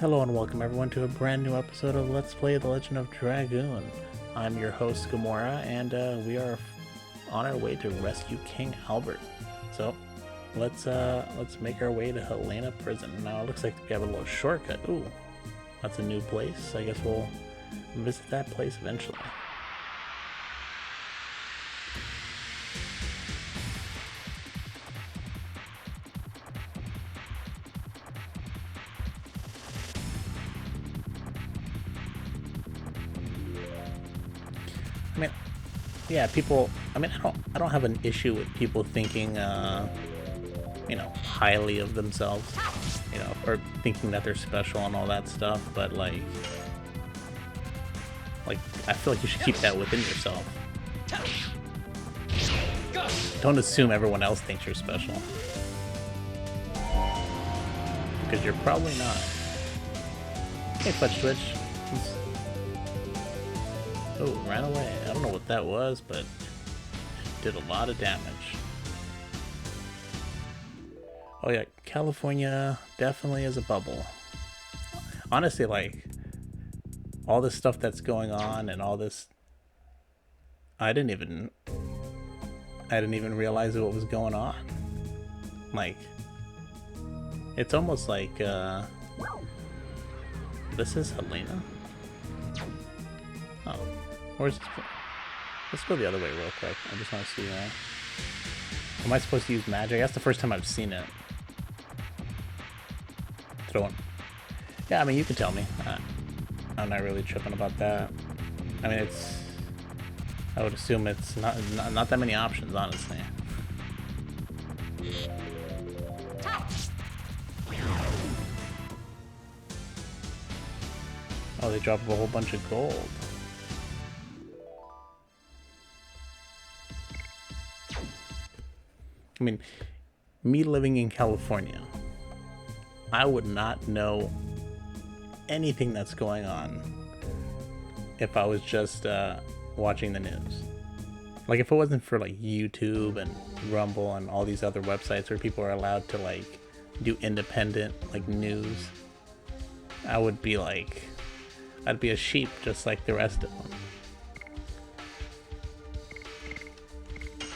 Hello and welcome everyone to a brand new episode of Let's Play The Legend of Dragoon. I'm your host Gamora, and we are on our way to rescue King Albert. So let's make our way to Helena Prison. Now it looks like we have a little shortcut. Ooh, that's a new place. I guess we'll visit that place eventually. I mean, yeah, people. I mean, I don't have an issue with people thinking, highly of themselves, or thinking that they're special and all that stuff. But like, I feel like you should keep that within yourself. Don't assume everyone else thinks you're special, because you're probably not. Hey, Fudge Twitch. Oh, ran away. I don't know what that was, but it did a lot of damage. Oh yeah, California definitely is a bubble. Honestly, like, all this stuff that's going on and all this, I didn't even realize what was going on. Like, it's almost like, this is Helena? Oh. Where's this? Let's go the other way real quick. I just want to see, am I supposed to use magic? That's the first time I've seen it. Throwing. Yeah, I mean, you can tell me. I'm not really tripping about that. I mean, I would assume it's not that many options, honestly. Oh, they dropped a whole bunch of gold. I mean, me living in California, I would not know anything that's going on if I was just watching the news. Like, if it wasn't for like YouTube and Rumble and all these other websites where people are allowed to like do independent like news, I would be like, I'd be a sheep just like the rest of them.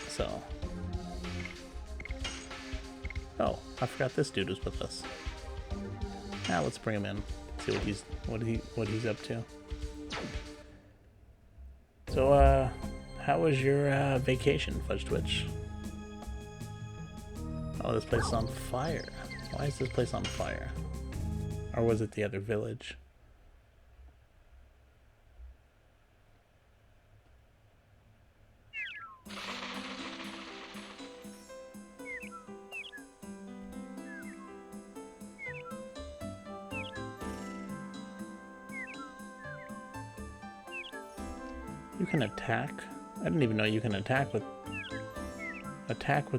So. Oh, I forgot this dude was with us. Now let's bring him in. See what he's up to. So, how was your vacation, Fudge Twitch? Oh, this place is on fire. Why is this place on fire? Or was it the other village? You can attack? I didn't even know you can attack with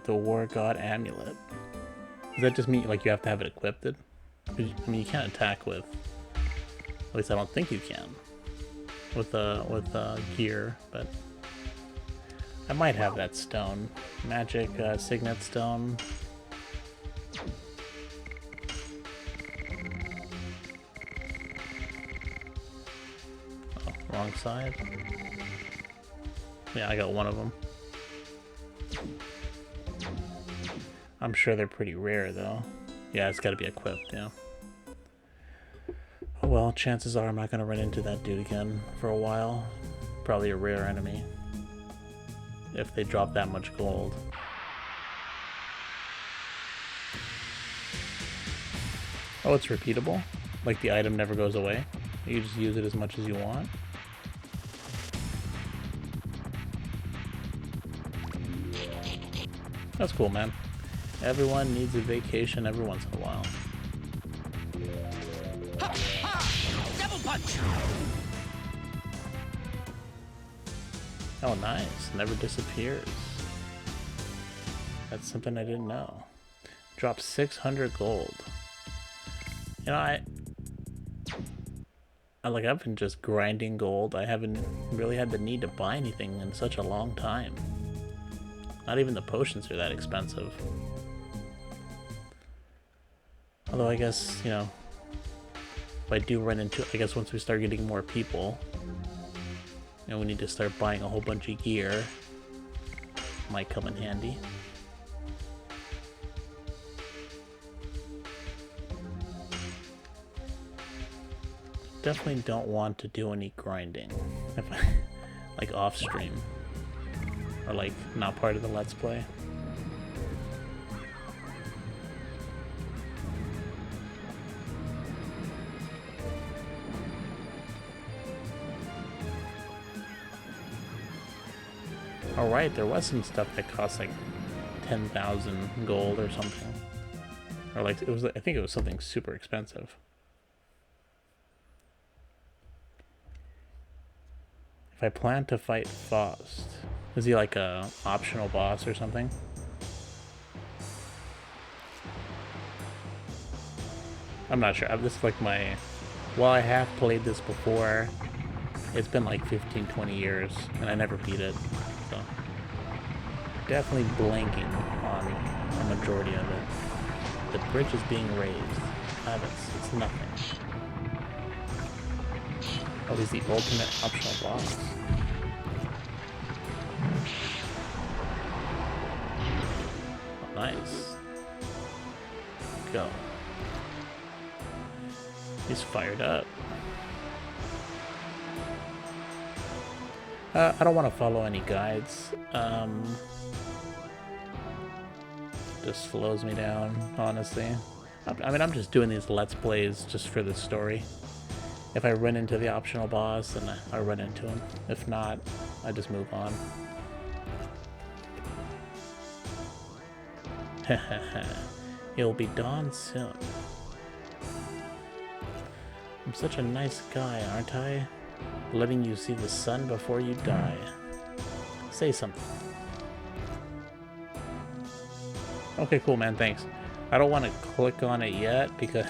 the War God Amulet. Does that just mean like you have to have it equipped? I mean, you can't attack with, at least I don't think you can, with gear, but I might have that stone. Magic Signet Stone. Oh, wrong side. Yeah, I got one of them. I'm sure they're pretty rare, though. Yeah, it's got to be equipped, yeah. Oh well, chances are I'm not going to run into that dude again for a while. Probably a rare enemy. If they drop that much gold. Oh, it's repeatable? Like the item never goes away? You just use it as much as you want? That's cool, man. Everyone needs a vacation every once in a while. Double punch. Oh, nice. Never disappears. That's something I didn't know. Drop 600 gold. You know, I've been just grinding gold. I haven't really had the need to buy anything in such a long time. Not even the potions are that expensive. Although I guess, if I do run into, I guess once we start getting more people, and we need to start buying a whole bunch of gear, might come in handy. Definitely don't want to do any grinding, if I, like off stream, or like not part of the Let's Play. Alright, there was some stuff that cost like 10,000 gold or something. Or like, it was, I think it was something super expensive. If I plan to fight Faust, is he like a optional boss or something? I'm not sure. This is like my, while I have played this before, it's been like 15-20 years and I never beat it, so definitely blanking on a majority of it. The bridge is being raised. It's nothing. Oh, he's the ultimate optional boss. Oh, nice. Go. He's fired up. I don't want to follow any guides. Just slows me down, honestly. I mean, I'm just doing these Let's Plays just for the story. If I run into the optional boss, then I run into him. If not, I just move on. It'll be dawn soon. I'm such a nice guy, aren't I? Letting you see the sun before you die. Say something. Okay, cool, man, thanks. I don't want to click on it yet because...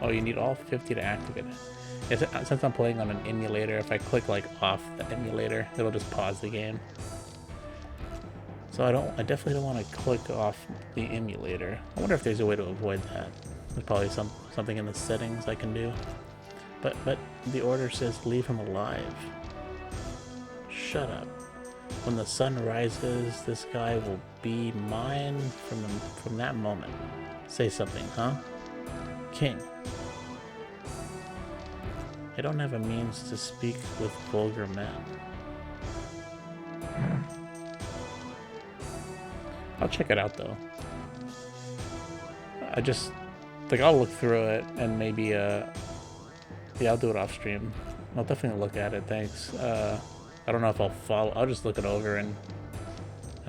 Oh, you need all 50 to activate it. Since I'm playing on an emulator, if I click like off the emulator, it'll just pause the game. So I definitely don't want to click off the emulator. I wonder if there's a way to avoid that. There's probably something in the settings I can do. But the order says leave him alive. Shut up. When the sun rises, this guy will be mine from that moment. Say something, huh? King. I don't have a means to speak with vulgar men. I'll check it out though. I just like I'll look through it and maybe yeah, I'll do it off stream. I'll definitely look at it, thanks. I don't know if I'll follow. I'll just look it over and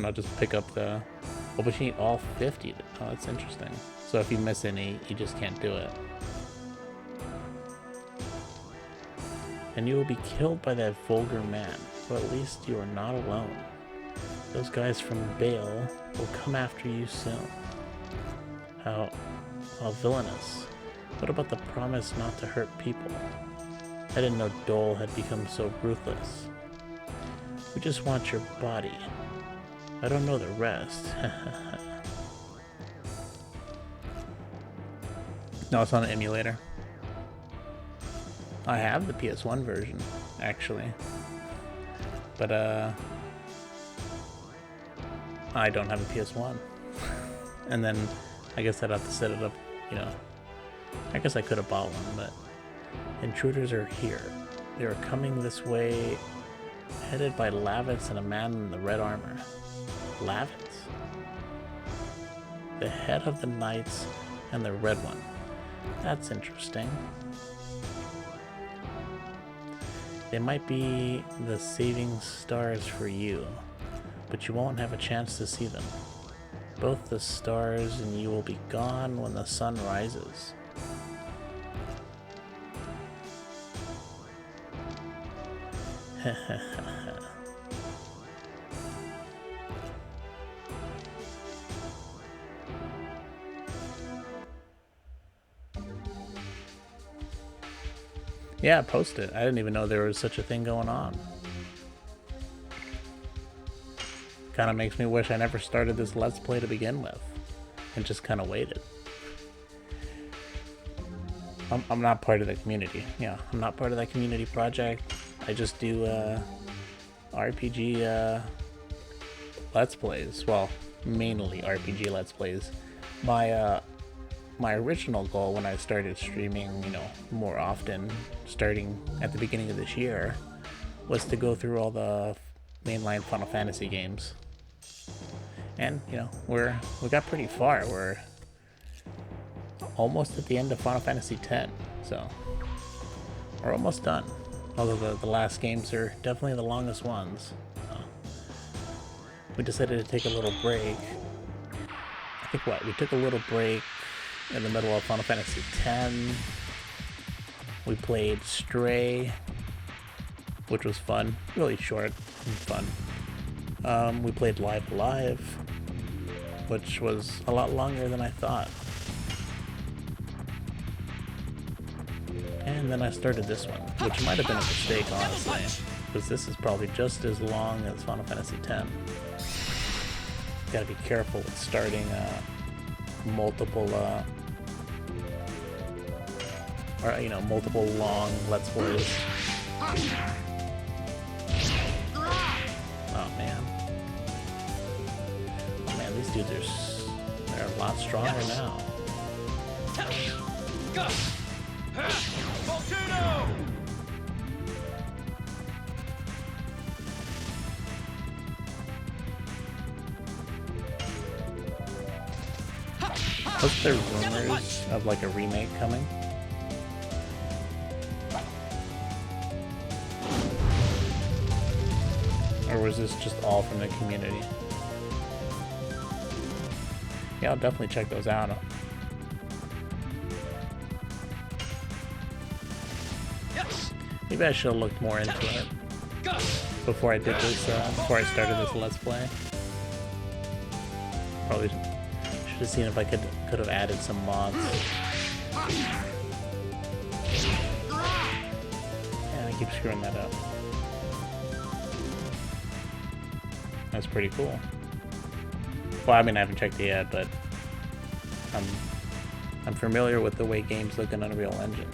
I'll just pick up the... Oh, but you need all 50. Oh, that's interesting. So if you miss any, you just can't do it. And you will be killed by that vulgar man. But at least you are not alone. Those guys from Bale will come after you soon. How villainous. What about the promise not to hurt people? I didn't know Dole had become so ruthless. We just want your body. I don't know the rest. No, it's on an emulator. I have the PS1 version, actually. But, I don't have a PS1. And then, I guess I'd have to set it up, you know. I guess I could have bought one, but... Intruders are here. They are coming this way, headed by Lavitz and a man in the red armor. Lavitz? The head of the knights and the red one. That's interesting. They might be the saving stars for you, but you won't have a chance to see them. Both the stars and you will be gone when the sun rises. Yeah, post it. I didn't even know there was such a thing going on. Kind of makes me wish I never started this Let's Play to begin with, and just kind of waited. I'm not part of the community. Yeah, I'm not part of that community project. I just do RPG Let's Plays. Well, mainly RPG Let's Plays. My original goal when I started streaming, you know, more often, starting at the beginning of this year, was to go through all the mainline Final Fantasy games. And, you know, we got pretty far. We're almost at the end of Final Fantasy X, so we're almost done. Although the last games are definitely the longest ones. We decided to take a little break. I think we took a little break in the middle of Final Fantasy X. We played Stray, which was fun, really short and fun. We played Live Alive, which was a lot longer than I thought. And then I started this one, which might have been a mistake, honestly, because this is probably just as long as Final Fantasy X. Gotta be careful with starting multiple multiple long Let's Plays. Oh man, these dudes they're a lot stronger now. Was there rumors of like a remake coming? Or was this just all from the community? Yeah, I'll definitely check those out. Maybe I should have looked more into it before I did this, before I started this Let's Play. Probably should have seen if I could have added some mods. Yeah, I keep screwing that up. That's pretty cool. Well, I mean, I haven't checked it yet, but I'm familiar with the way games look in Unreal Engine.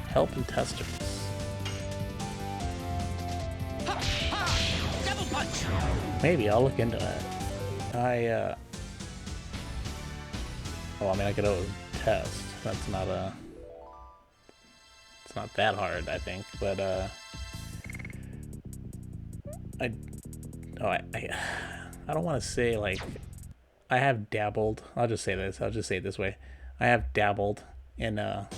Help and testers. Maybe I'll look into it. Well, I mean, I could always test. That's not it's not that hard, I think. But I don't want to say like I have dabbled. I'll just say this. I'll just say it this way. I have dabbled in a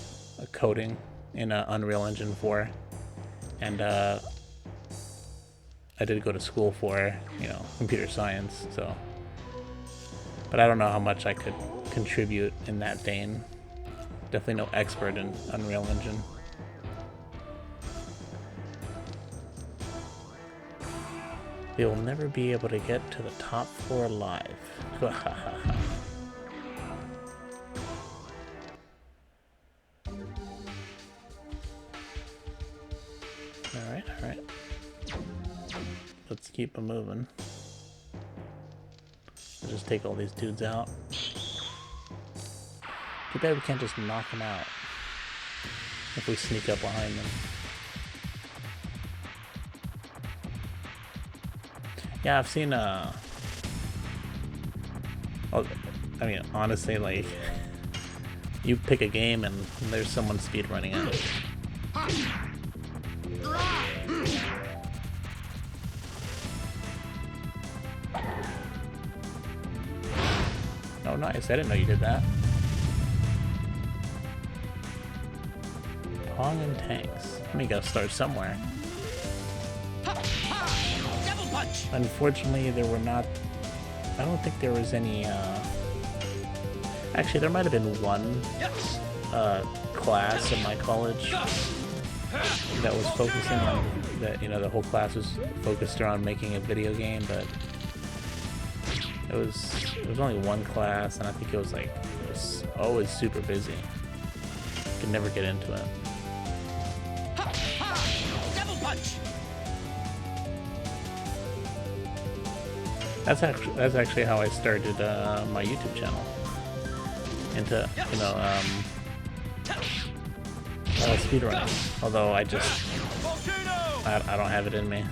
coding in Unreal Engine 4, and I did go to school for, you know, computer science, so, but I don't know how much I could contribute in that vein. Definitely no expert in Unreal Engine. They will never be able to get to the top 4 alive. Alright. Let's keep them moving. I'll just take all these dudes out. Too bad we can't just knock them out if we sneak up behind them. Yeah, I've seen, I mean, honestly, like, you pick a game and there's someone speedrunning it. Oh, nice. I didn't know you did that. Pong and tanks. I mean, you gotta start somewhere. Unfortunately, there were not... I don't think there was any, Actually, there might have been one, class in my college that was focusing on... That, you know, the whole class was focused around making a video game, but... It was only one class, and I think it was always super busy. Could never get into it. Double punch. That's actually how I started my YouTube channel. into, you know, speedrunning. Although I don't have it in me.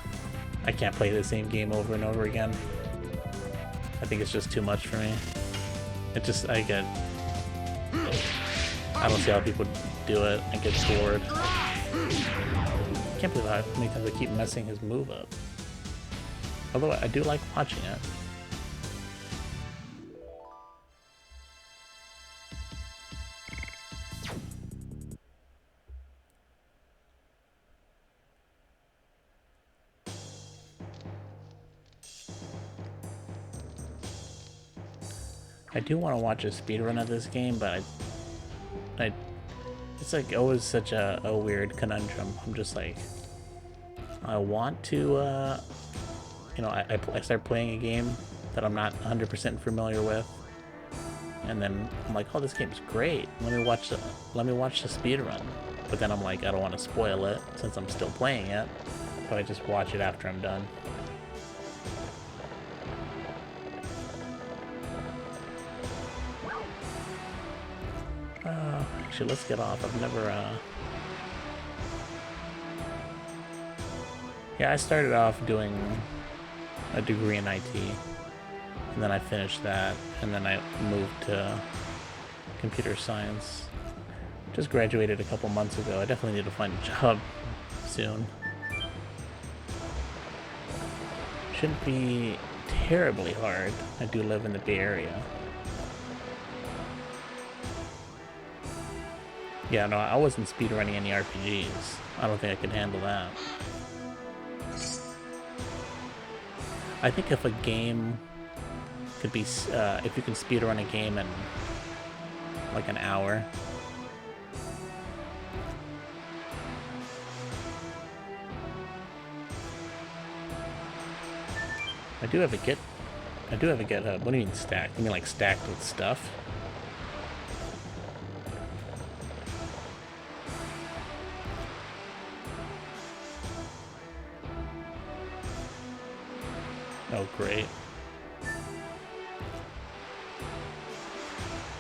I can't play the same game over and over again. I think it's just too much for me. I don't see how people do it. I get bored. I can't believe how many times I keep messing his move up. Although I do like watching it. I do want to watch a speedrun of this game, but it's like always such a weird conundrum. I'm just like, I want to, you know, I start playing a game that I'm not 100% familiar with, and then I'm like, oh, this game's great. Let me watch the speedrun. But then I'm like, I don't want to spoil it since I'm still playing it, so I just watch it after I'm done. Actually, let's get off. I've never, yeah, I started off doing a degree in IT, and then I finished that, and then I moved to computer science. Just graduated a couple months ago. I definitely need to find a job soon. Shouldn't be terribly hard. I do live in the Bay Area. Yeah, no, I wasn't speedrunning any RPGs. I don't think I could handle that. I think if a game could be, if you can speedrun a game in like an hour. I do have a GitHub. What do you mean stacked? You mean like stacked with stuff? Oh, great.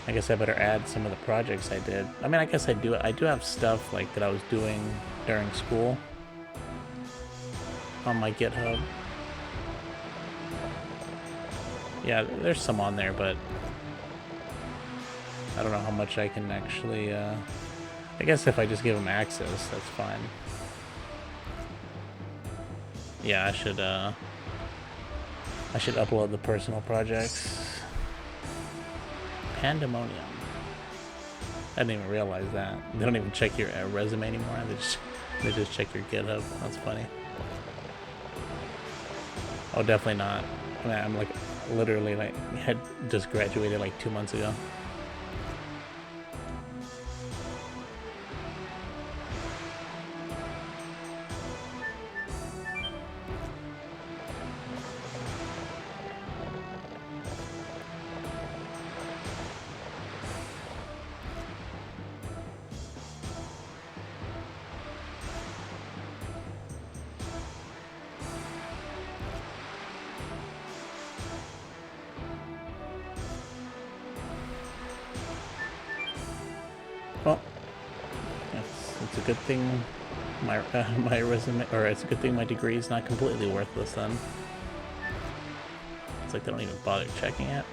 I guess I better add some of the projects I did. I mean, I guess I do have stuff like that I was doing during school on my GitHub. Yeah, there's some on there, but I don't know how much I can actually, I guess if I just give them access, that's fine. Yeah, I should upload the personal projects. Pandemonium. I didn't even realize that. They don't even check your resume anymore. They just check your GitHub. That's funny. Oh, definitely not. I mean, I'm like literally like had just graduated like 2 months ago. Well, it's a good thing my resume, or it's a good thing my degree is not completely worthless then. It's like they don't even bother checking it.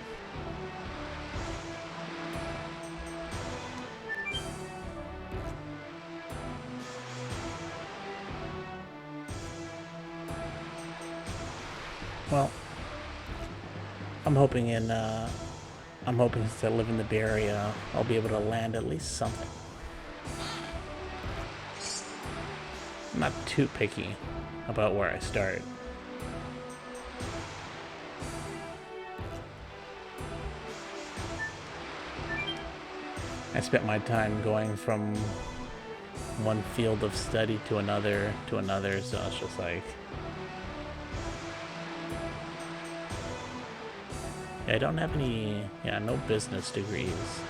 Well, I'm hoping since I live in the Bay Area, I'll be able to land at least something. I'm not too picky about where I start. I spent my time going from one field of study to another, so it's just like... I don't have any, no business degrees.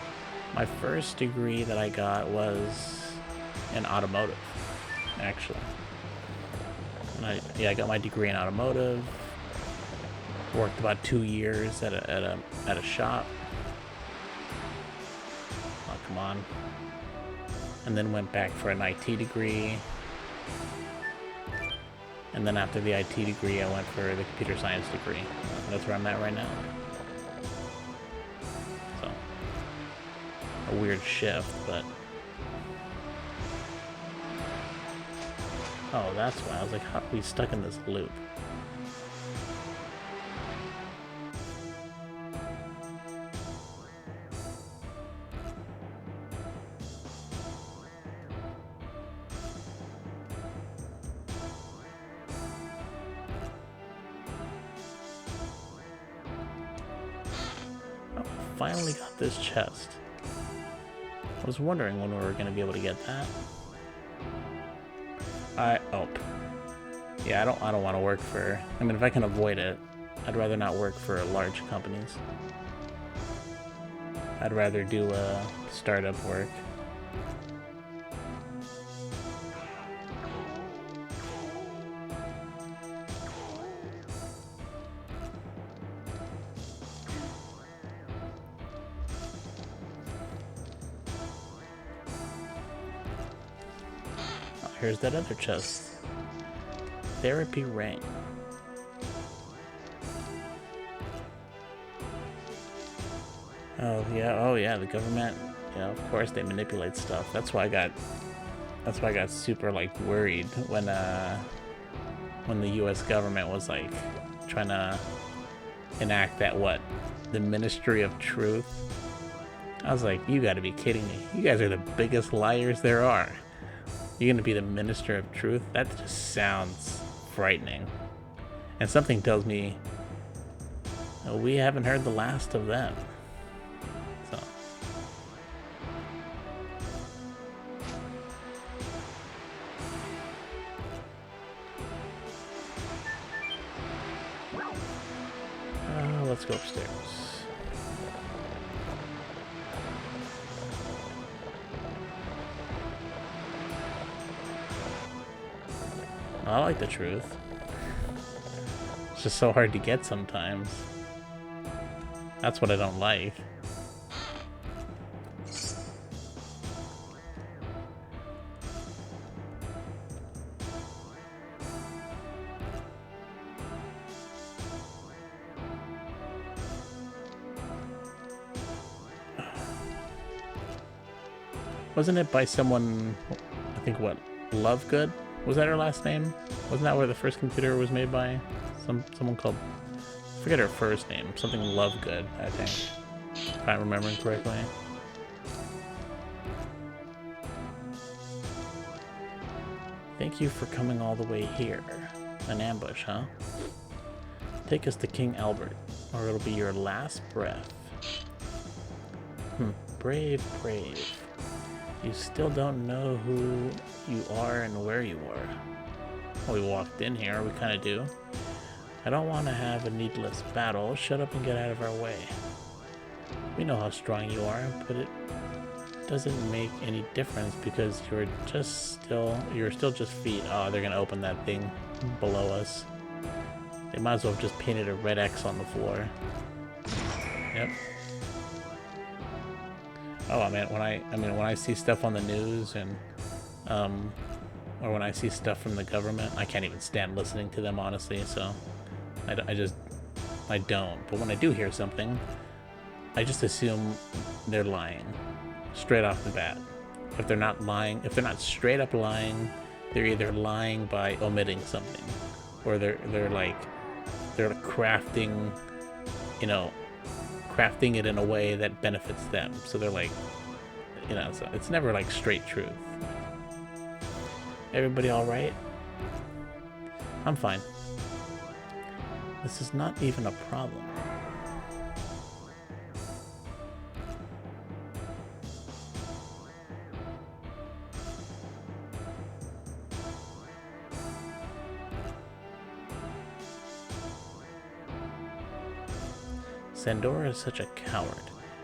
My first degree that I got was in automotive, actually. And I got my degree in automotive. Worked about 2 years at a shop. come on. And then went back for an IT degree. And then after the IT degree, I went for the computer science degree. That's where I'm at right now. So, a weird shift, but... Oh, that's why. I was like, how are we stuck in this loop? Oh, finally got this chest. I was wondering when we were going to be able to get that. Oh. Yeah, I don't want to work for... I mean, if I can avoid it, I'd rather not work for large companies. I'd rather do startup work. Oh, here's that other chest. Therapy ring. Oh yeah, the government, yeah, of course they manipulate stuff. That's why I got super like worried when the US government was like trying to enact that the Ministry of Truth. I was like, you gotta be kidding me. You guys are the biggest liars there are. You're gonna be the Minister of Truth? That just sounds frightening. And something tells me we haven't heard the last of them. So. Let's go upstairs. I like the truth. It's just so hard to get sometimes. That's what I don't like. Wasn't it by someone, I think what, Lovegood? Was that her last name? Wasn't that where the first computer was made by? Someone called, I forget her first name, something Lovegood, I think. If I'm remembering correctly. Thank you for coming all the way here. An ambush, huh? Take us to King Albert, or it'll be your last breath. Brave, brave. You still don't know who you are and where you are. Well, we walked in here, we kind of do. I don't want to have a needless battle. Shut up and get out of our way. We know how strong you are, but it doesn't make any difference because you're still just feet. Oh, they're gonna open that thing below us. They might as well have just painted a red X on the floor. Yep. Oh, I mean, when I see stuff on the news and, or when I see stuff from the government, I can't even stand listening to them, honestly, so I don't. But when I do hear something, I just assume they're lying, straight off the bat. If they're not lying, if they're not straight up lying, they're either lying by omitting something, or they're crafting, crafting it in a way that benefits them. So they're like, so it's never like straight truth. Everybody all right? I'm fine. This is not even a problem. Sandora is such a coward,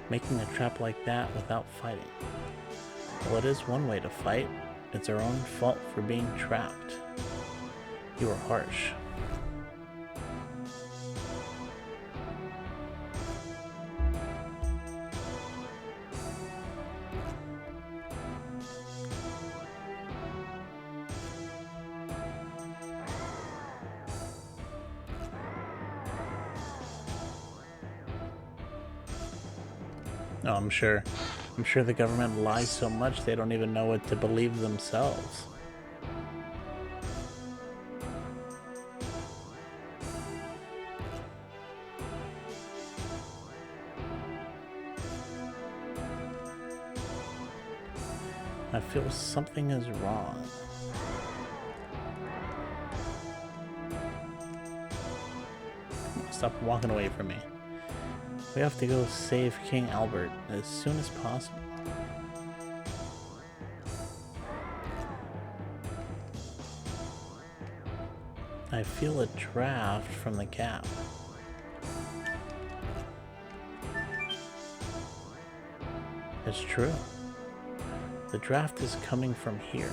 making a trap like that without fighting. Well, it is one way to fight. It's our own fault for being trapped. You are harsh. Oh, I'm sure. I'm sure the government lies so much they don't even know what to believe themselves. I feel something is wrong. Stop walking away from me. We have to go save King Albert as soon as possible. I feel a draft from the gap. It's true. The draft is coming from here.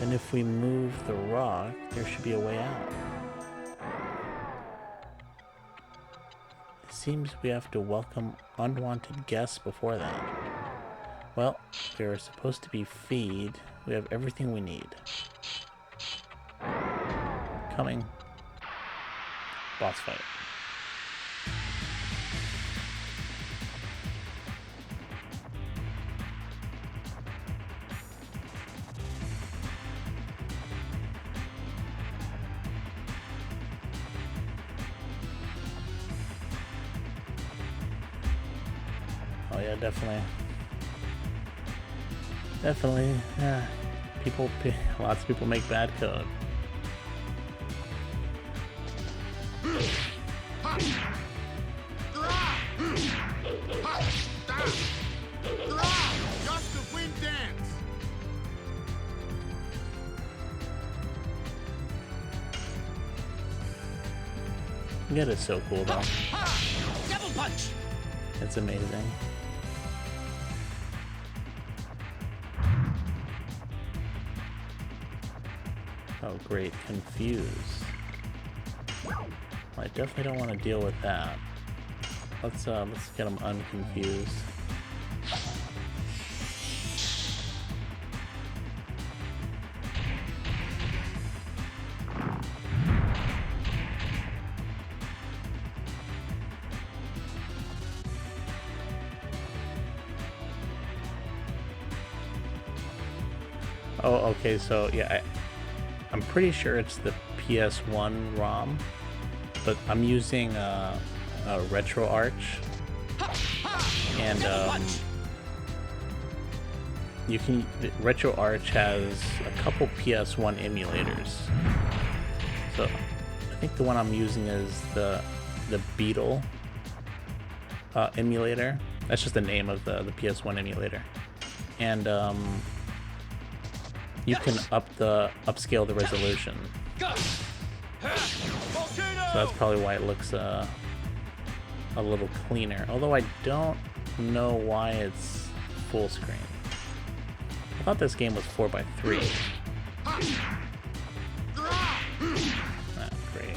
And if we move the rock, there should be a way out. It seems we have to welcome unwanted guests before that. Well, we're supposed to be feed. We have everything we need. Coming. Boss fight. Oh yeah, definitely. Definitely. Yeah. Lots of people make bad code. That is so cool though. Double punch. It's amazing. Oh great, confuse. Well, I definitely don't want to deal with that. Let's get them unconfused. Oh, okay, so yeah, I'm pretty sure it's the PS1 ROM, but I'm using a RetroArch, and RetroArch has a couple PS1 emulators. So I think the one I'm using is the Beetle emulator. That's just the name of the PS1 emulator, and you can upscale the resolution. So that's probably why it looks a little cleaner. Although I don't know why it's full screen. I thought this game was 4:3. Ah, great.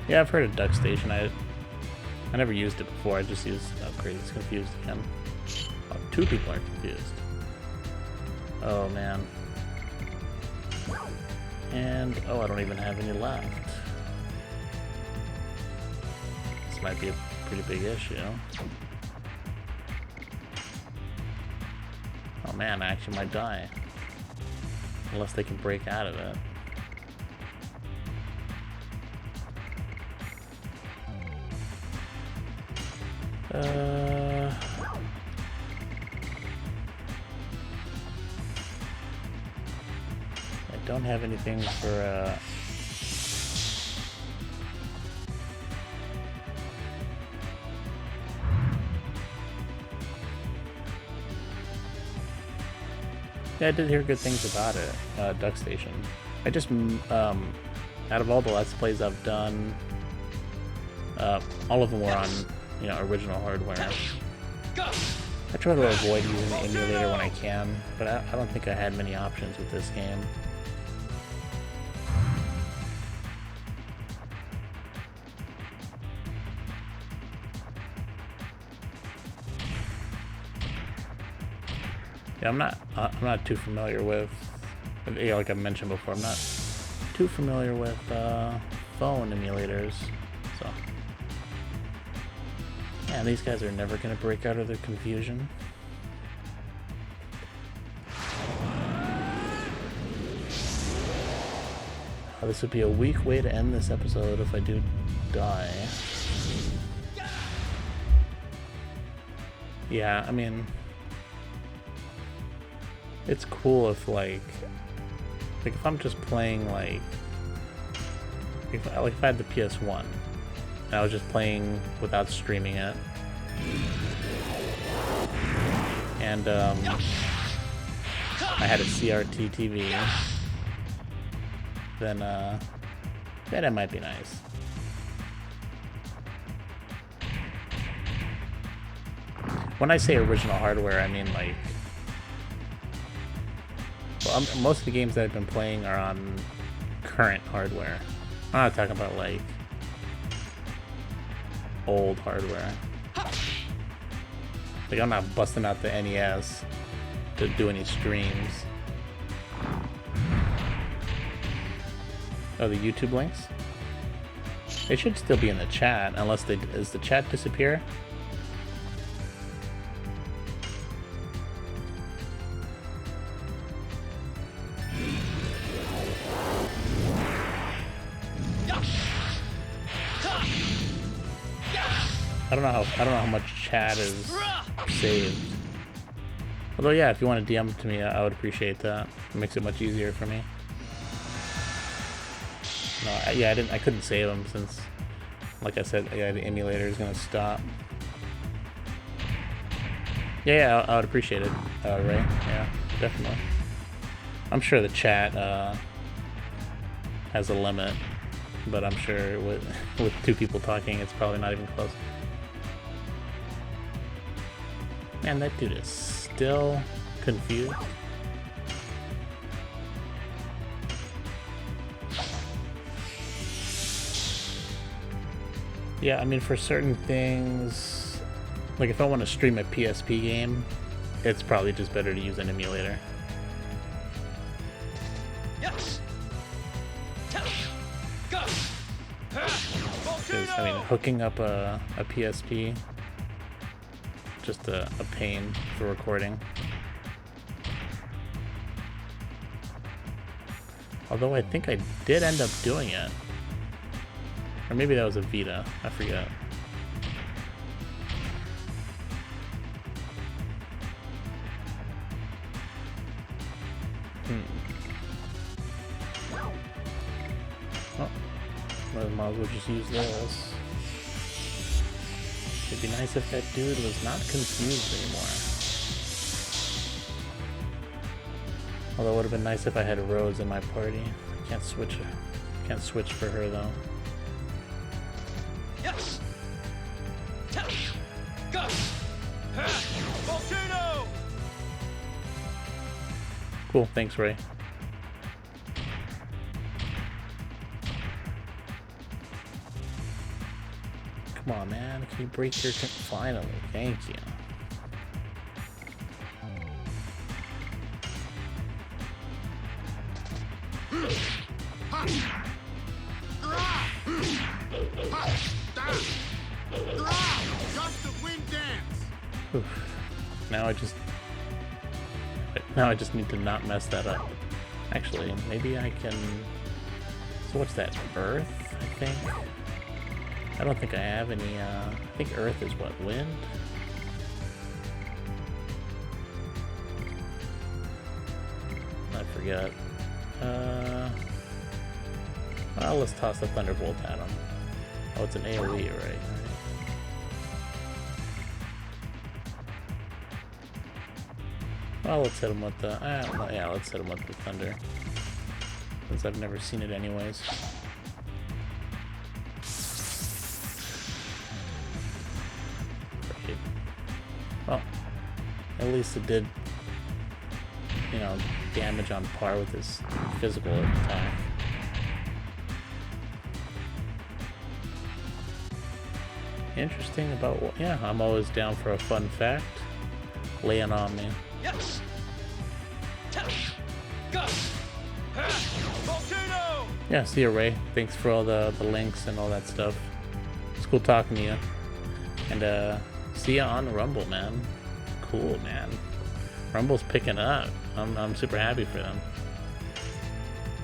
Yeah, I've heard of Duck Station. I never used it before. I just used. Oh, great! It's confused again. Oh, 2 people are confused. Oh man. And oh, I don't even have any left. This might be a pretty big issue. Oh man, I actually might die. Unless they can break out of it. I don't have anything for yeah, I did hear good things about it, Duck Station. I just, out of all the Let's Plays I've done, all of them were on, original hardware. I try to avoid using the emulator when I can, but I don't think I had many options with this game. Yeah, I'm not too familiar with, yeah, like I mentioned before, I'm not too familiar with phone emulators, so. Man, these guys are never gonna break out of their confusion. Oh, this would be a weak way to end this episode if I do die. Yeah, I mean, it's cool if like if I'm just playing like if I had the PS1 and I was just playing without streaming it, and I had a CRT TV, then it might be nice. When I say original hardware, I mean like, well, most of the games that I've been playing are on current hardware. I'm not talking about like old hardware. Like I'm not busting out the NES to do any streams. Oh, the YouTube links? They should still be in the chat, unless does the chat disappear? I don't know how much chat is saved. Although yeah, if you want to DM it to me, I would appreciate that. It makes it much easier for me. No, I couldn't save them since, like I said, yeah, the emulator is gonna stop. Yeah, I would appreciate it, Ray. Yeah, definitely. I'm sure the chat has a limit, but I'm sure with two people talking, it's probably not even close. Man, that dude is still confused. Yeah, I mean, for certain things, like if I want to stream a PSP game, it's probably just better to use an emulator. Yes. Because, I mean, hooking up a PSP, just a pain for recording. Although I think I did end up doing it. Or maybe that was a Vita, I forget. Oh, might as well just use this. It'd be nice if that dude was not confused anymore. Although it would have been nice if I had Rose in my party. I can't switch for her though. Yes. Go. Volcano. Cool, thanks, Ray. Come on, man. Can you break your... Finally, thank you. Now I just need to not mess that up. Actually, maybe I can... So what's that? Earth, I think? I don't think I have any, I think Earth is what? Wind? I forget. Well, let's toss the Thunderbolt at him. Oh, it's an AoE, right? Well, let's hit him with the... yeah, let's hit him with the Thunder. Since I've never seen it anyways. Great. Well, at least it did, you know, damage on par with his physical attack. Interesting about... Yeah, I'm always down for a fun fact. Lay it on me. Yes. Yeah, see you, Ray. Thanks for all the links and all that stuff. It's cool talking to you. And see ya on Rumble, man. Cool, man. Rumble's picking up. I'm super happy for them.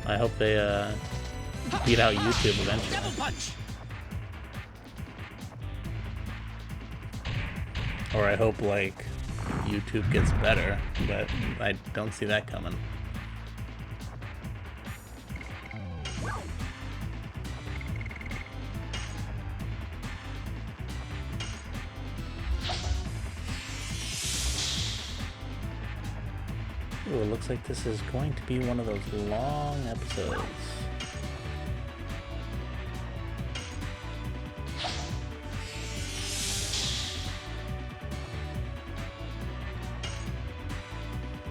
I hope they beat out YouTube eventually. Double punch. Or I hope like YouTube gets better, but I don't see that coming. Ooh, it looks like this is going to be one of those long episodes.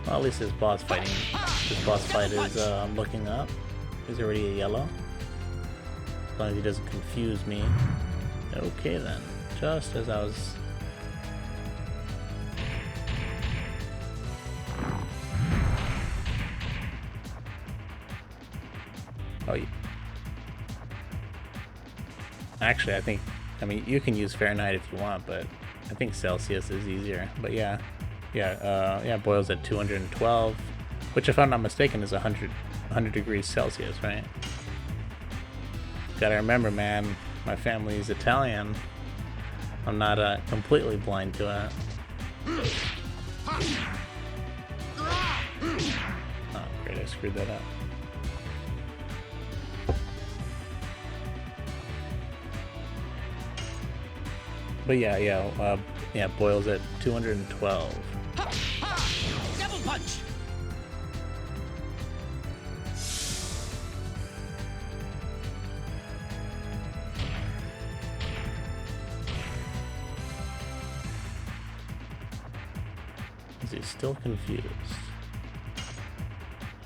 Well, at least this boss fight is looking up. He's already a yellow. As long as he doesn't confuse me. Okay then. Just as I was... Oh, yeah. Actually, I mean, you can use Fahrenheit if you want, but I think Celsius is easier. But yeah. Yeah, boils at 212, which if I'm not mistaken is 100 degrees Celsius, right? Gotta remember, man, my family is Italian. I'm not completely blind to it. Oh, great, I screwed that up. But yeah, boils at 212. Double punch. Is he still confused?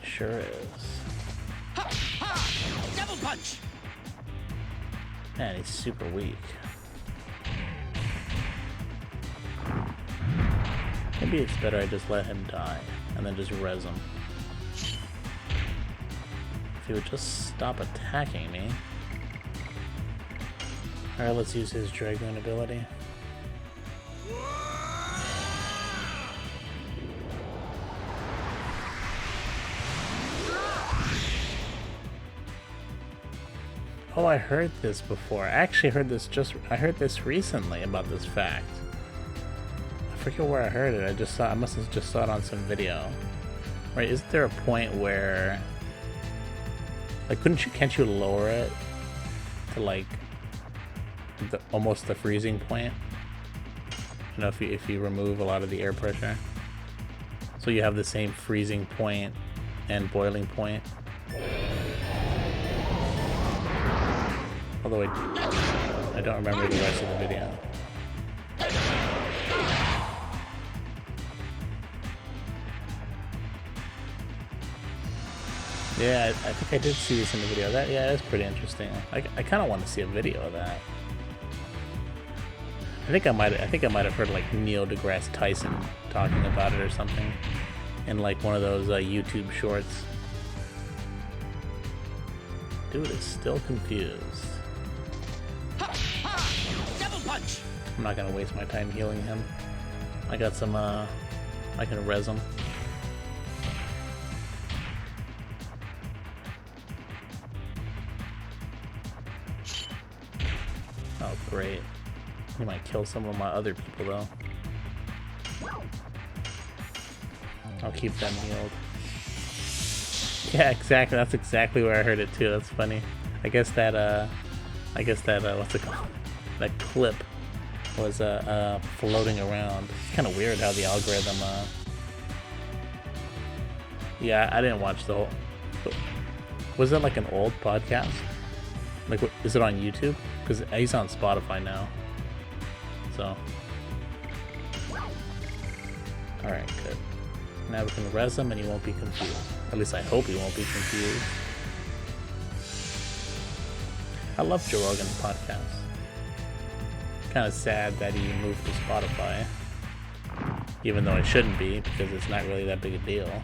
Sure is. Double punch. Man, he's super weak. Maybe it's better I just let him die and then just res him. If he would just stop attacking me. Alright, let's use his Dragoon ability. Oh, I heard this before. I actually heard this I heard this recently about this fact. I forget where I heard it. I must have just saw it on some video. Right, isn't there a point where, like, can't you lower it to like almost the freezing point? You know, if you remove a lot of the air pressure, so you have the same freezing point and boiling point. Although I don't remember the rest of the video. Yeah, I think I did see this in the video. That's pretty interesting. I kind of want to see a video of that. I think I might have heard like Neil deGrasse Tyson talking about it or something in like one of those YouTube shorts. Dude is still confused. Double punch. I'm not gonna waste my time healing him. I got some I can res him. Oh great. He might kill some of my other people though. I'll keep them healed. Yeah, exactly. That's exactly where I heard it too. That's funny. I guess that what's it called? That clip was floating around. It's kind of weird how the algorithm. Yeah, I didn't watch the whole. Was it like an old podcast? Like, is it on YouTube? Because he's on Spotify now. So. All right, good. Now we can res him and he won't be confused. At least I hope he won't be confused. I love Joe Rogan's podcast. Kind of sad that he moved to Spotify. Even though it shouldn't be, because it's not really that big a deal.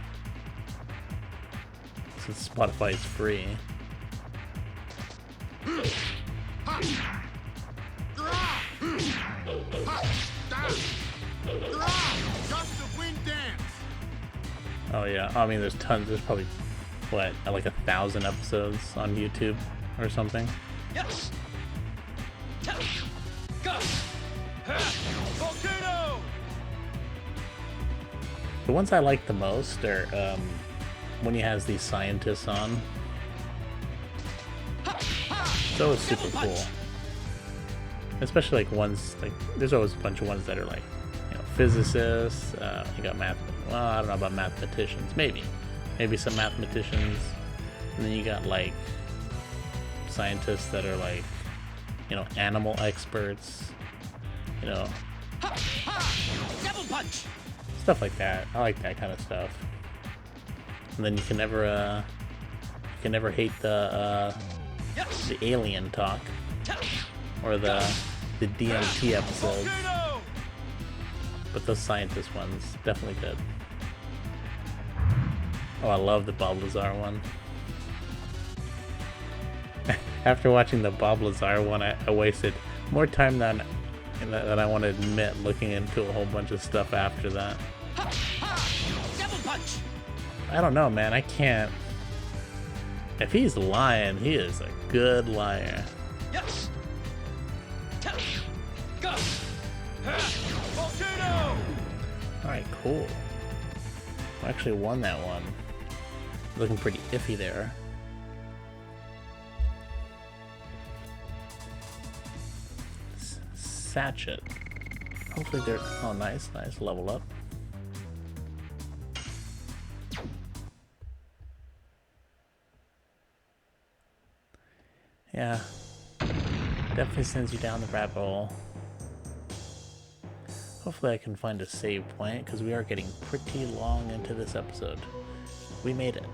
Since Spotify is free. Oh yeah, I mean there's tons, there's probably, what, like 1,000 episodes on YouTube or something? Yes. Go. Volcano. The ones I like the most are when he has these scientists on. It's always super cool. Especially like ones, like, there's always a bunch of ones that are like, you know, physicists, you got well, I don't know about mathematicians, maybe some mathematicians, and then you got like scientists that are like, you know, animal experts, you know, Double punch. stuff like that. I like that kind of stuff. And then you can never hate the alien talk or the DMT episodes. But those scientist ones, definitely good. Oh, I love the Bob Lazar one. After watching the Bob Lazar one, I wasted more time than I want to admit looking into a whole bunch of stuff after that. Double punch. I don't know, man. I can't. If he's lying, he is a good liar. Yes. Go. Volcano. Alright, cool. I actually won that one. Looking pretty iffy there. Satchet. Hopefully they're... Oh, nice, nice. Level up. Yeah. Definitely sends you down the rabbit hole. Hopefully I can find a save point, because we are getting pretty long into this episode. We made it.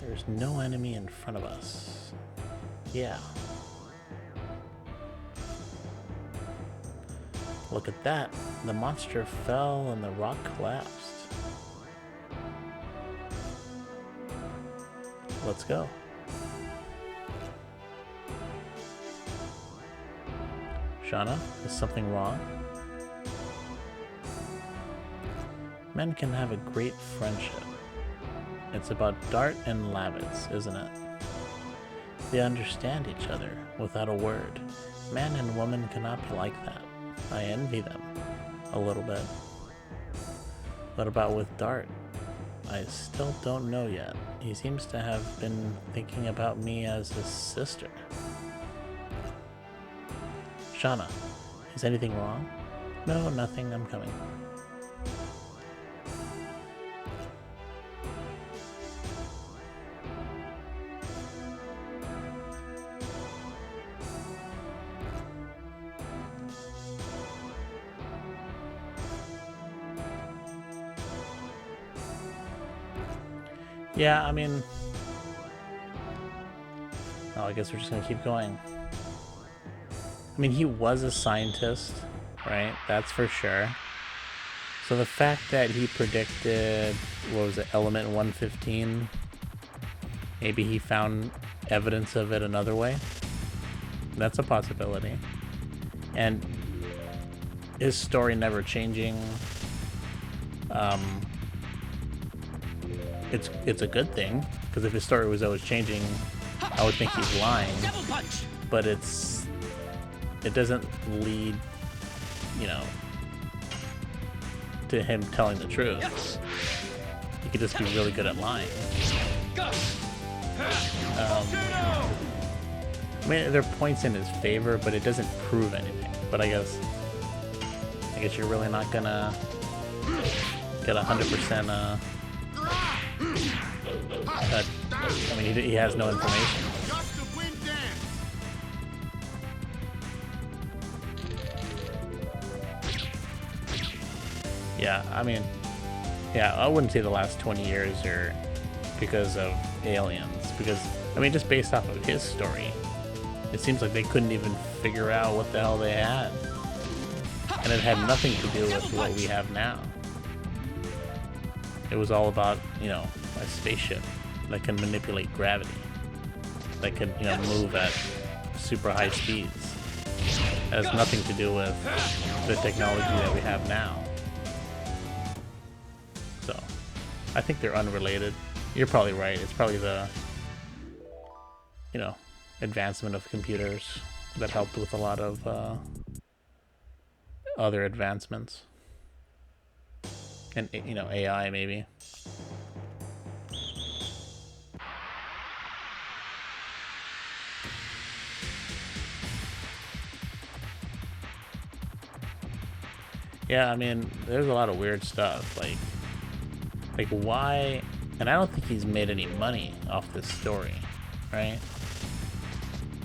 There's no enemy in front of us. Yeah. Look at that. The monster fell and the rock collapsed. Let's go. Shauna, is something wrong? Men can have a great friendship. It's about Dart and Lavitz, isn't it? They understand each other without a word. Man and woman cannot be like that. I envy them a little bit. What about with Dart? I still don't know yet. He seems to have been thinking about me as his sister. Shauna, is anything wrong? No, nothing. I'm coming. Yeah, I mean... Oh, I guess we're just gonna keep going. I mean, he was a scientist, right? That's for sure. So the fact that he predicted, what was it, element 115, maybe he found evidence of it another way. That's a possibility. And his story never changing, it's a good thing, because if his story was always changing, I would think he's lying. But it doesn't lead, you know, to him telling the truth. He could just be really good at lying. I mean, there are points in his favor, but it doesn't prove anything. But I guess you're really not gonna get 100%. I mean, he has no information. Yeah, I mean, yeah, I wouldn't say the last 20 years are because of aliens, because, I mean, just based off of his story, it seems like they couldn't even figure out what the hell they had. And it had nothing to do with what we have now. It was all about, you know, a spaceship that can manipulate gravity. that could, you know, move at super high speeds. It has nothing to do with the technology that we have now. So, I think they're unrelated. You're probably right. It's probably the, you know, advancement of computers that helped with a lot of other advancements. And, you know, AI maybe. Yeah, I mean, there's a lot of weird stuff. Like why? And I don't think he's made any money off this story, right?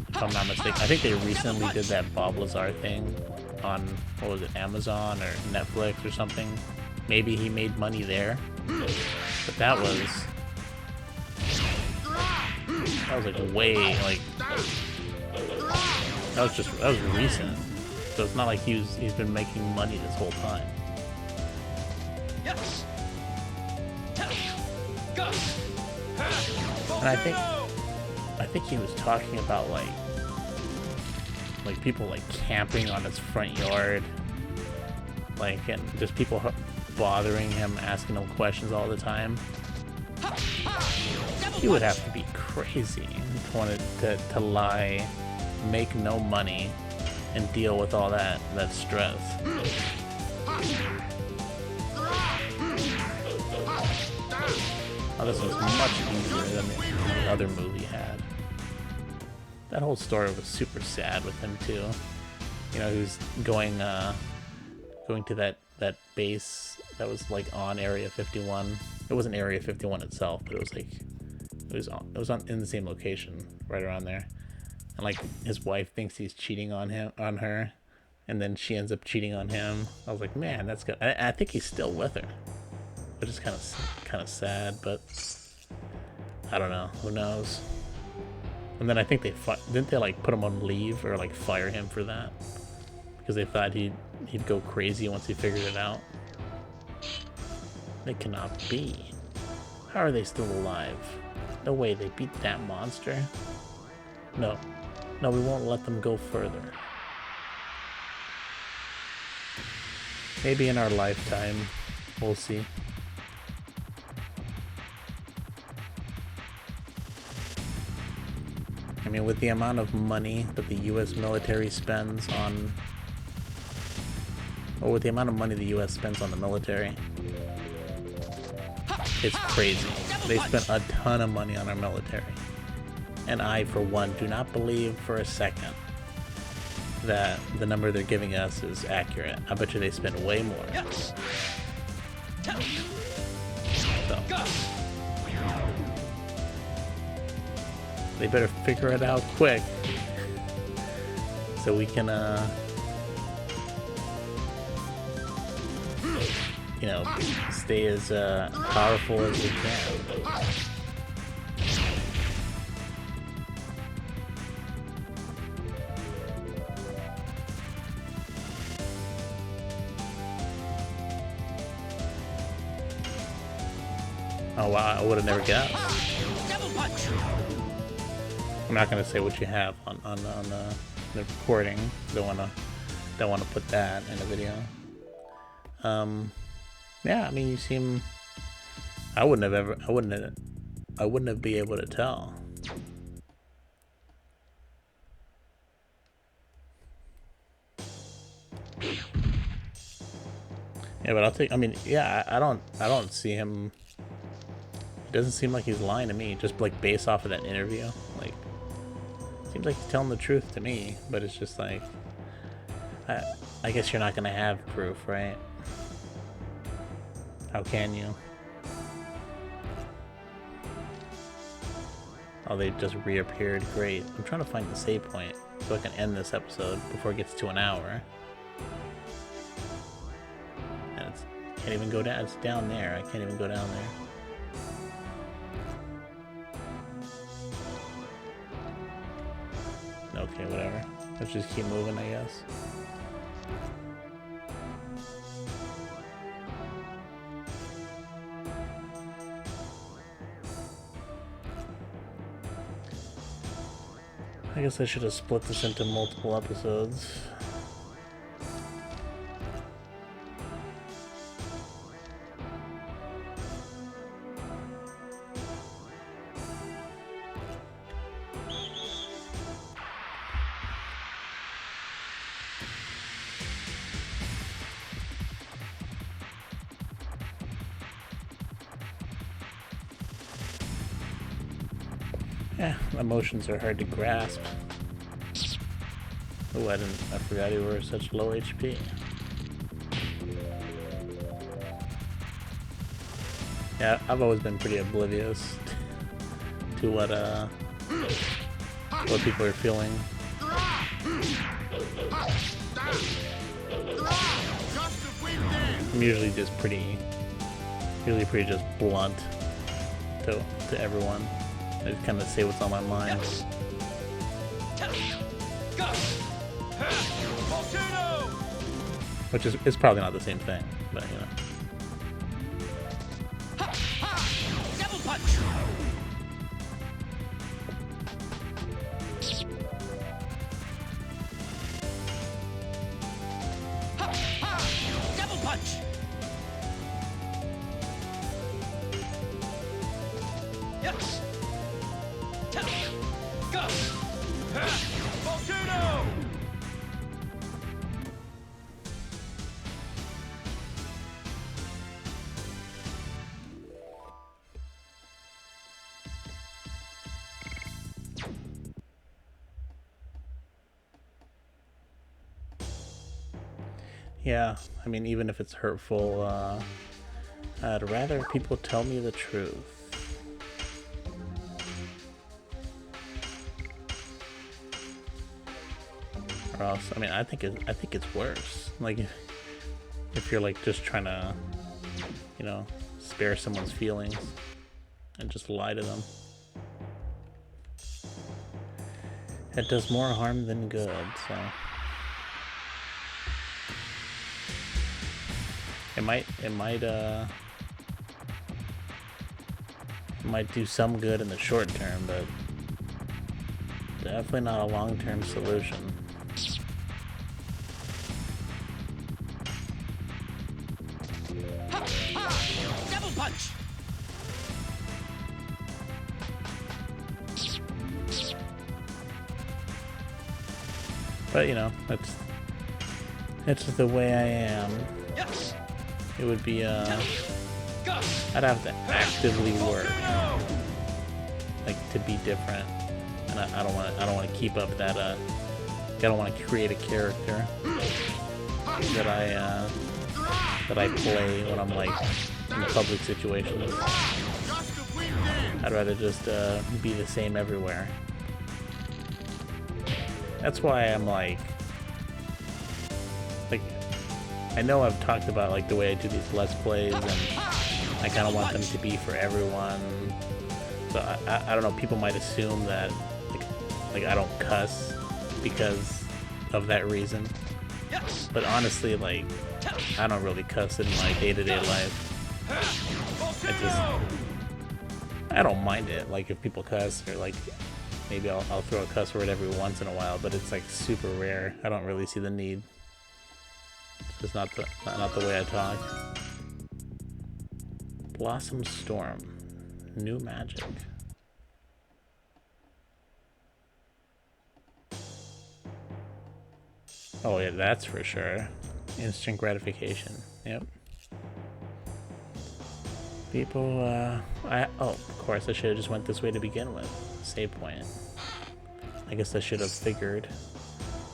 If I'm not mistaken. I think they recently did that Bob Lazar thing on, what was it, Amazon or Netflix or something. Maybe he made money there. But that was like way, like, that was recent. So it's not like he's been making money this whole time. Yes. And I think he was talking about like people like camping on his front yard, like, and just people bothering him, asking him questions all the time. He would have to be crazy to want to lie, make no money, and deal with all that stress. Oh, this was much easier than the other movie had. That whole story was super sad with him too. You know, he was going to that base that was like on Area 51. It wasn't Area 51 itself, but it was like it was in the same location, right around there. And like his wife thinks he's cheating on her, and then she ends up cheating on him. I was like, man, that's good. I think he's still with her, which is kind of sad, but I don't know. Who knows? And then I think didn't they like put him on leave or like fire him for that because they thought he'd go crazy once he figured it out. It cannot be. How are they still alive? No way, they beat that monster. No, we won't let them go further. Maybe in our lifetime, we'll see. I mean, with the amount of money that the U.S. military spends on, or with the amount of money the U.S. spends on the military, it's crazy. They spend a ton of money on our military. And I, for one, do not believe for a second that the number they're giving us is accurate. I bet you they spend way more. So, they better figure it out quick so we can, you know, stay as powerful as we can. Oh wow, I would have never guessed. I'm not gonna say what you have on the recording. Don't wanna put that in a video. Yeah, I mean, you seem. I wouldn't have been able to tell. Yeah, but I'll take. I mean, yeah, I don't see him. It doesn't seem like he's lying to me. Just like based off of that interview, like, seems like he's telling the truth to me. But it's just like, I guess you're not gonna have proof, right? How can you? Oh, they just reappeared. Great. I'm trying to find the save point so I can end this episode before it gets to an hour. And it's can't even go down. It's down there. I can't even go down there. Okay, whatever. Let's just keep moving, I guess. I guess I should have split this into multiple episodes. Yeah, emotions are hard to grasp. Oh, I forgot you were such low HP. Yeah, I've always been pretty oblivious to what people are feeling. I'm usually just pretty just blunt to everyone. I just kind of say what's on my mind. Which is probably not the same thing, but you know. Double punch. Double punch. Yes. Go. Volcano. Yeah, I mean, even if it's hurtful, I'd rather people tell me the truth. Or else, I mean, I think it's worse. Like, if you're like just trying to, you know, spare someone's feelings and just lie to them. It does more harm than good, so. It might do some good in the short term, but definitely not a long-term solution. Double punch. But you know, that's just the way I am. Yes. It would be I'd have to actively work, like, to be different, and I don't want to keep up that I don't want to create a character that I play when I'm like in public situations. I'd rather just be the same everywhere. That's why I'm like I know I've talked about like the way I do these Let's Plays, and I kind of want them to be for everyone. So I don't know, people might assume that like I don't cuss because of that reason. But honestly, like, I don't really cuss in my day-to-day life. I don't mind it, like, if people cuss, or like maybe I'll throw a cuss word every once in a while, but it's like super rare. I don't really see the need. It's just not the way I talk. Blossom Storm. New magic. Oh yeah, that's for sure. Instant gratification. Yep. People, of course, I should have just went this way to begin with. Save point. I guess I should have figured.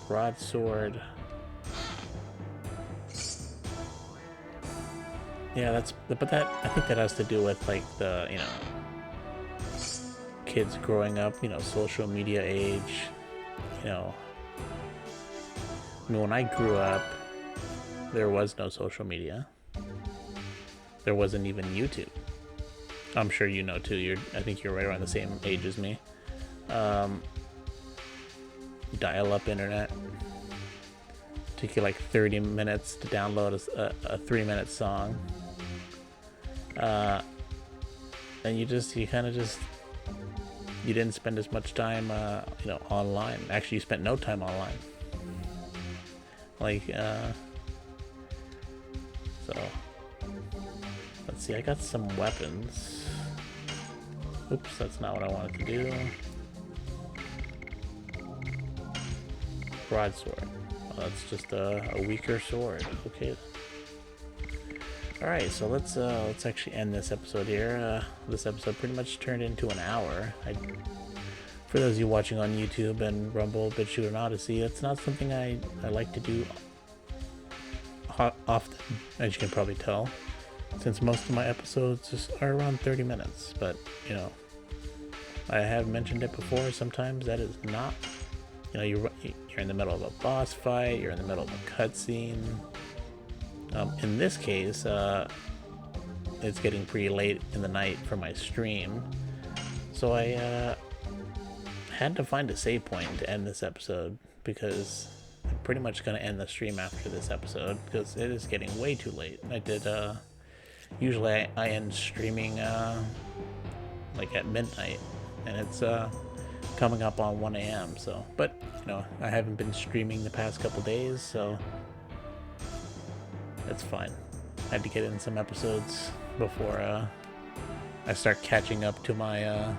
Broadsword. Yeah, but I think that has to do with, like, the, you know, kids growing up, you know, social media age, you know. I mean, when I grew up, there was no social media. There wasn't even YouTube. I'm sure you know too. I think you're right around the same age as me. Dial-up internet. Took you like 30 minutes to download a 3-minute song. And you kind of just you didn't spend as much time, you know, online. Actually, you spent no time online. Like, so, let's see, I got some weapons. Oops, that's not what I wanted to do. Broadsword. Oh, that's just a weaker sword. Okay. Alright, so let's actually end this episode here. This episode pretty much turned into an hour. For those of you watching on YouTube and Rumble, Bitchute, and Odysee, it's not something I like to do often, as you can probably tell, since most of my episodes are around 30 minutes. But, you know, I have mentioned it before, sometimes that is not, you know, you're in the middle of a boss fight, you're in the middle of a cutscene. In this case, it's getting pretty late in the night for my stream, so I had to find a save point to end this episode, because I'm pretty much going to end the stream after this episode, because it is getting way too late. I did, usually I end streaming, like at midnight, and it's, coming up on 1 a.m., so, but, you know, I haven't been streaming the past couple days, so that's fine. I had to get in some episodes before, I start catching up to my,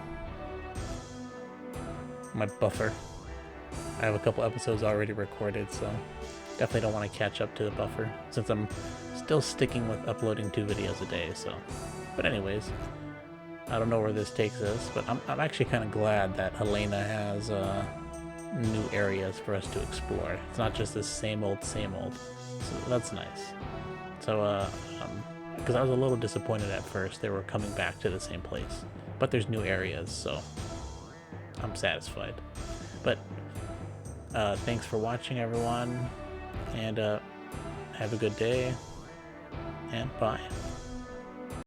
my buffer. I have a couple episodes already recorded, so definitely don't want to catch up to the buffer, since I'm still sticking with uploading 2 videos a day, so. But anyways, I don't know where this takes us, but I'm actually kind of glad that Helena has, new areas for us to explore. It's not just the same old, so that's nice. So, because I was a little disappointed at first, they were coming back to the same place, but there's new areas, so I'm satisfied. But thanks for watching, everyone, and have a good day, and bye.